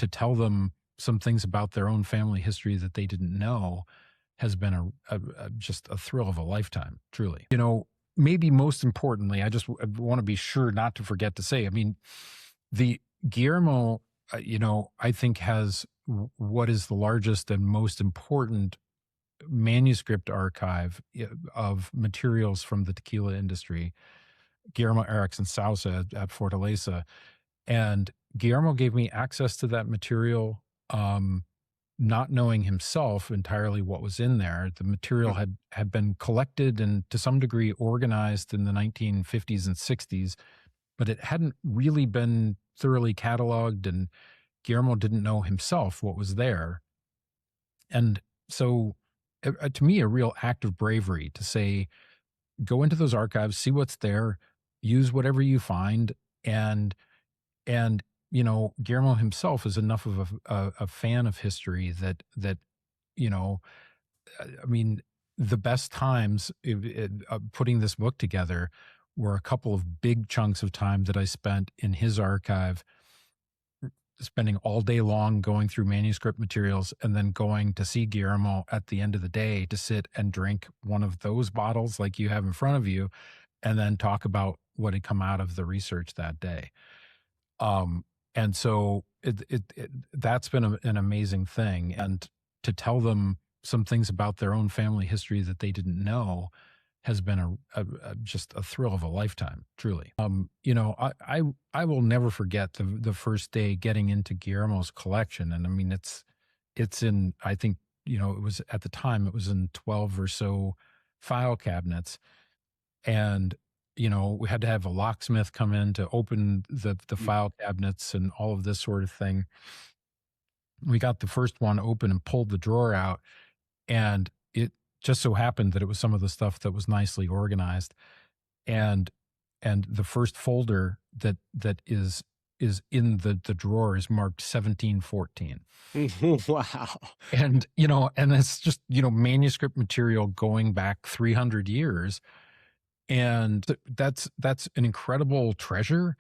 to tell them some things about their own family history that they didn't know has been just a thrill of a lifetime, truly. Maybe most importantly, I want to be sure not to forget to say, I mean, the Guillermo, I think has what is the largest and most important manuscript archive of materials from the tequila industry. Guillermo Erickson Sauza at Fortaleza. And Guillermo gave me access to that material, not knowing himself entirely what was in there. The material had been collected and to some degree organized in the 1950s and 60s, but it hadn't really been thoroughly cataloged, and Guillermo didn't know himself what was there. And so, to me, a real act of bravery to say, go into those archives, see what's there, use whatever you find, and Guillermo himself is enough of a fan of history that you know, I mean, the best times putting this book together were a couple of big chunks of time that I spent in his archive, spending all day long going through manuscript materials and then going to see Guillermo at the end of the day to sit and drink one of those bottles like you have in front of you, and then talk about what had come out of the research that day. And so that's been an amazing thing. And to tell them some things about their own family history that they didn't know has been just a thrill of a lifetime, truly. I will never forget the first day getting into Guillermo's collection. And I mean, it's in, I think, it was at the time, it was in 12 or so file cabinets. And we had to have a locksmith come in to open the file cabinets and all of this sort of thing. We got the first one open and pulled the drawer out, and it just so happened that it was some of the stuff that was nicely organized. And the first folder that is in the drawer is marked 1714. Wow. And, and it's just, manuscript material going back 300 years. And that's an incredible treasure.